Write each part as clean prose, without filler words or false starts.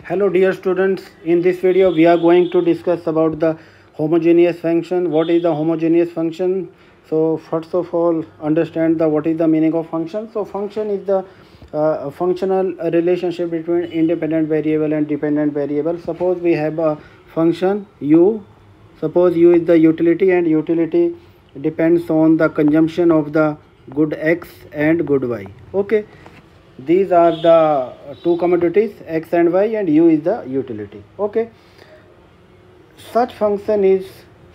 Hello dear students, in this video we are going to discuss about the homogeneous function. What is the homogeneous function? So first of all understand the what is the meaning of function. So function is the functional relationship between independent variable and dependent variable. Suppose we have a function u. Suppose u is the utility and utility depends on the consumption of the good x and good y. Okay, these are the two commodities x and y, and u is the utility. Okay, such function is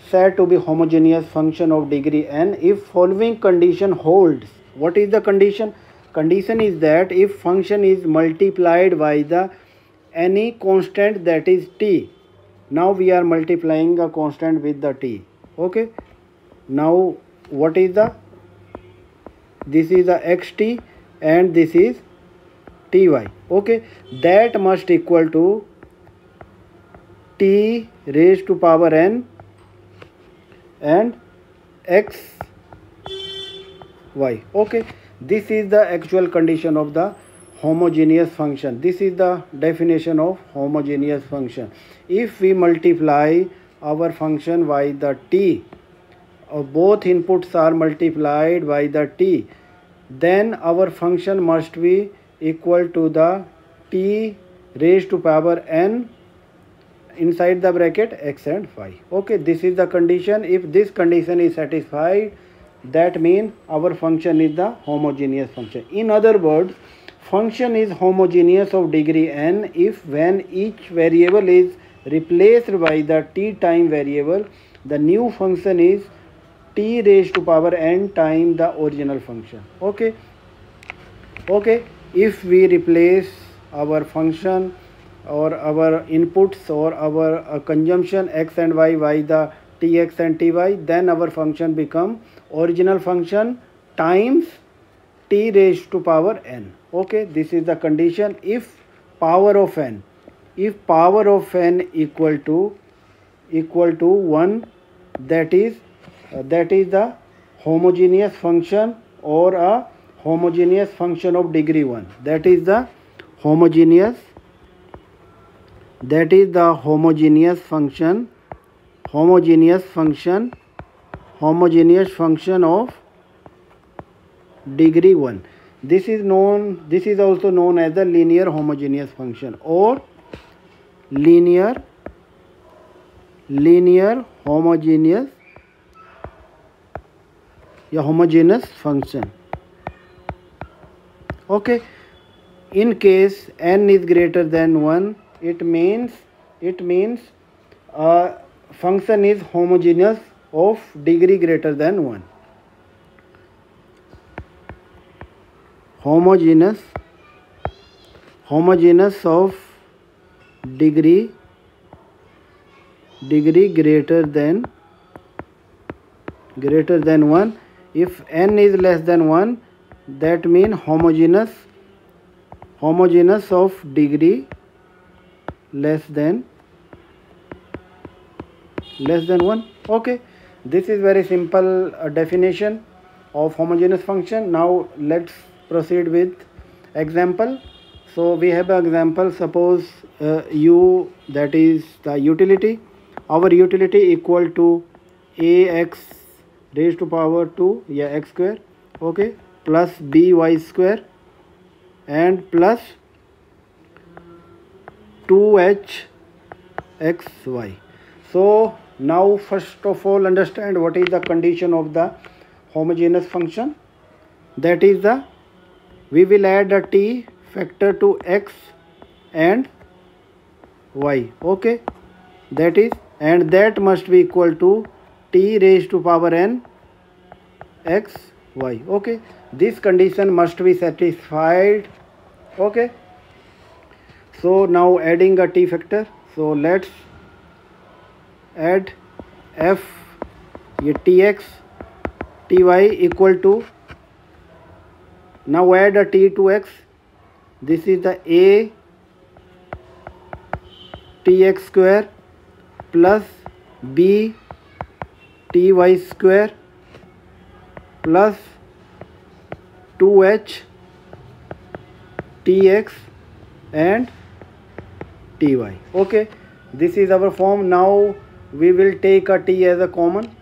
said to be homogeneous function of degree n if following condition holds. What is the condition? Condition is that if function is multiplied by the any constant, that is t. Now we are multiplying a constant with the t. Okay, now what is the, this is the xt and this is ty. Okay, that must equal to t raised to power n and x y. Okay, this is the actual condition of the homogeneous function. This is the definition of homogeneous function. If we multiply our function by the t, both inputs are multiplied by the t, then our function must be equal to the t raised to power n inside the bracket x and y. Okay, this is the condition. If this condition is satisfied, that means our function is the homogeneous function. In other words, function is homogeneous of degree n if when each variable is replaced by the t time variable, the new function is t raised to power n time the original function. Okay, if we replace our function or our inputs or our consumption x and y by the tx and ty, then our function become original function times t raised to power n. Okay, this is the condition. If power of n equal to 1, that is the homogeneous function or a homogeneous function of degree 1. That is the homogeneous function of degree 1. This is also known as the linear homogeneous function or linear homogeneous function. Okay, in case n is greater than 1, it means function is homogeneous of degree greater than 1. Homogeneous of degree greater than 1. If n is less than 1, that means homogeneous of degree less than 1. Okay, this is very simple definition of homogeneous function. Now let's proceed with example. So we have an example. Suppose u, that is the utility. Our utility equal to ax raised to power 2 x square, okay, plus by square and plus 2h xy. So now first of all understand what is the condition of the homogeneous function. That is the, we will add a t factor to x and y. Okay, that is, and that must be equal to t raised to power n x y. Okay, this condition must be satisfied. Okay, so now adding a t factor. So let's add f tx ty equal to, now add a t to x. This is the a tx square plus b ty square plus 2h tx and ty. Okay, this is our form. Now we will take a t as a common.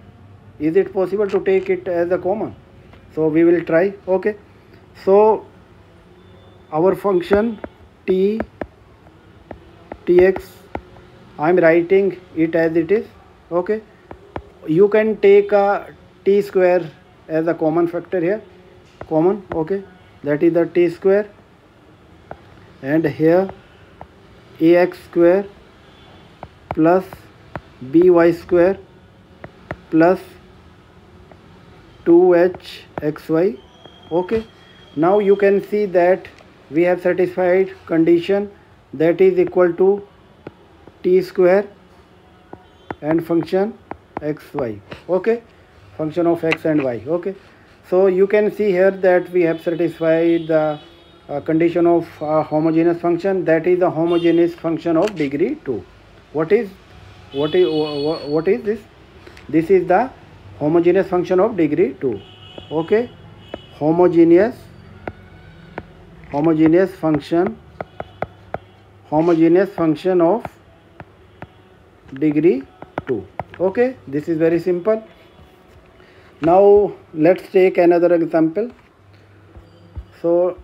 Is it possible to take it as a common? So we will try. Okay, so our function tx, I am writing it as it is. Okay, you can take a t square as a common factor here, common. Okay, that is the t square, and here ax square plus by square plus 2hxy. Okay, now you can see that we have satisfied condition, that is equal to t square and function xy. Okay, function of x and y. Okay, so you can see here that we have satisfied the condition of homogeneous function, that is the homogeneous function of degree 2. What is this? This is the homogeneous function of degree 2. Okay, homogeneous function of degree 2. Okay, this is very simple. Now let's take another example. So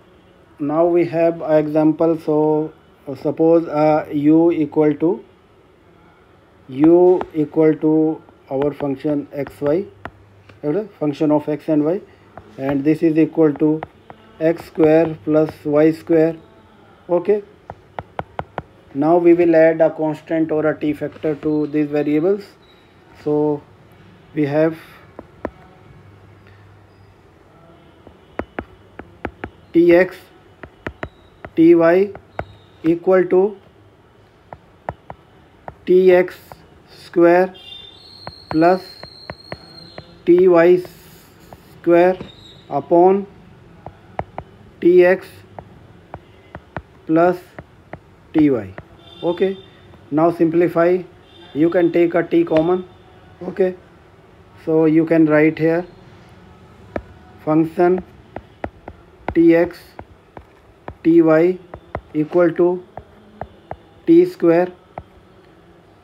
now we have an example. So suppose u equal to our function xy, function of x and y, and this is equal to x square plus y square. Okay, now we will add a constant or a t factor to these variables. So we have tx ty equal to tx square plus ty square upon tx plus ty. Okay, now simplify. You can take a t common. Okay, so you can write here function tx ty equal to t square,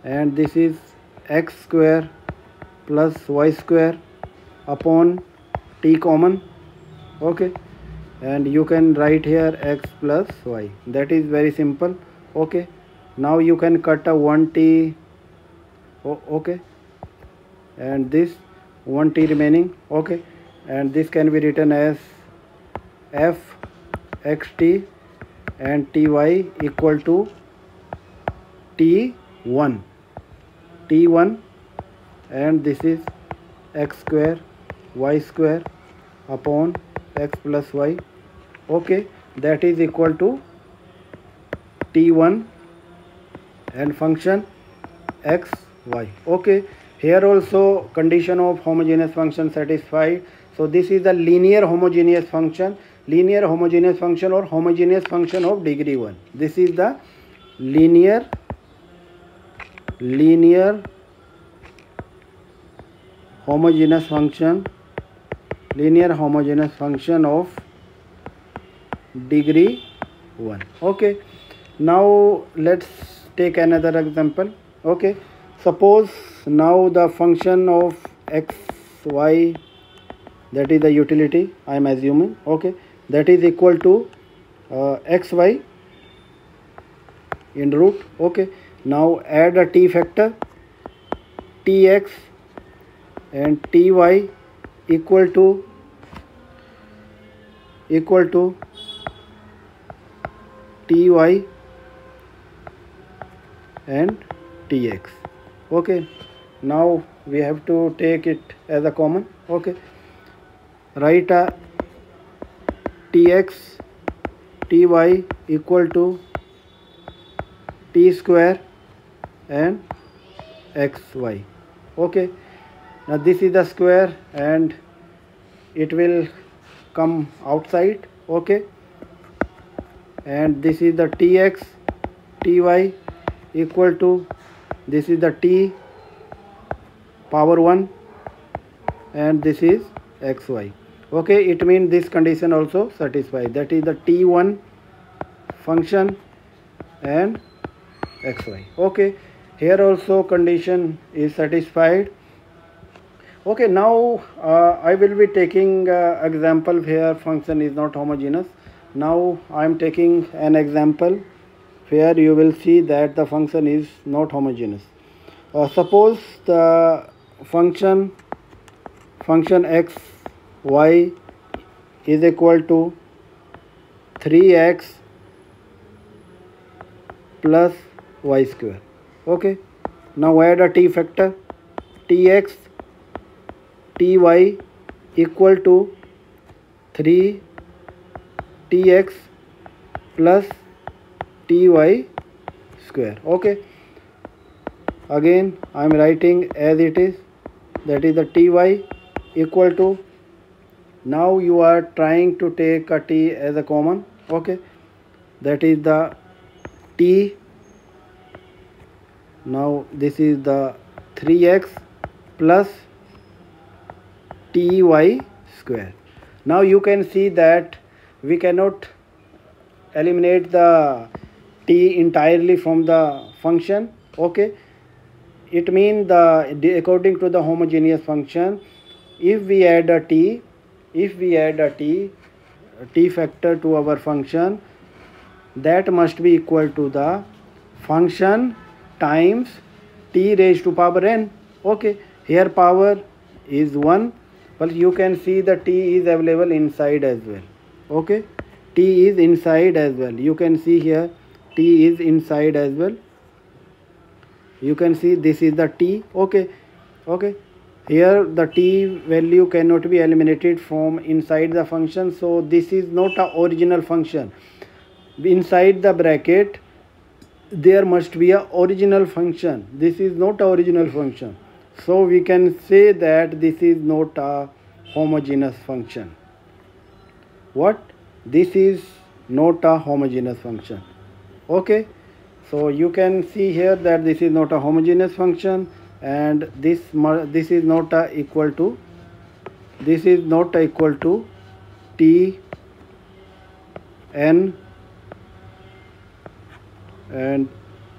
and this is x square plus y square upon t common. Okay, and you can write here x plus y. That is very simple. Okay, now you can cut a 1t. Okay, and this 1t remaining. Okay, and this can be written as f xt and ty equal to t1, and this is x square y square upon x plus y. Okay, that is equal to t1 and function x y. Okay, here also condition of homogeneous function satisfied. So this is the linear homogeneous function or homogeneous function of degree 1. This is the linear homogeneous function of degree 1. Okay, now let's take another example. Okay, suppose now the function of x y, that is the utility I am assuming. Okay, that is equal to xy in root. Okay, now add a t factor, tx and ty equal to ty and tx. Okay, now we have to take it as a common. Okay, write a tx ty equal to t square and xy. Okay, now this is the square and it will come outside. Okay, and this is the tx ty equal to, this is the t power 1 and this is xy. Okay, it means this condition also satisfied, that is the t1 function and xy. Okay, here also condition is satisfied. Okay, now I will be taking example where function is not homogeneous. Now I am taking an example where you will see that the function is not homogeneous. Suppose the function x y is equal to 3x plus y square. Okay, now add a t factor, tx ty equal to 3tx plus ty square. Okay, again I am writing as it is, that is the ty equal to, now you are trying to take a t as a common. Okay, that is the t. Now this is the 3x plus ty square. Now you can see that we cannot eliminate the t entirely from the function. Okay, it means according to the homogeneous function, if we add a t factor to our function, that must be equal to the function times t raised to power n. Okay, here power is 1, but you can see the t is available inside as well. Okay, t is inside as well. You can see here t is inside as well. You can see this is the t. Okay, here the t value cannot be eliminated from inside the function, so this is not a original function. Inside the bracket there must be a original function. This is not a original function, so we can say that this is not a homogeneous function. What? This is not a homogeneous function. Okay, so you can see here that this is not a homogeneous function, and this is not equal to t n and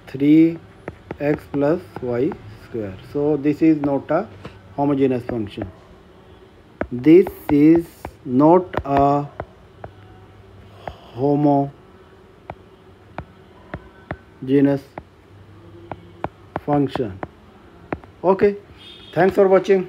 3x plus y square. So this is not a homogeneous function. This is not a homogeneous function. Okay, thanks for watching.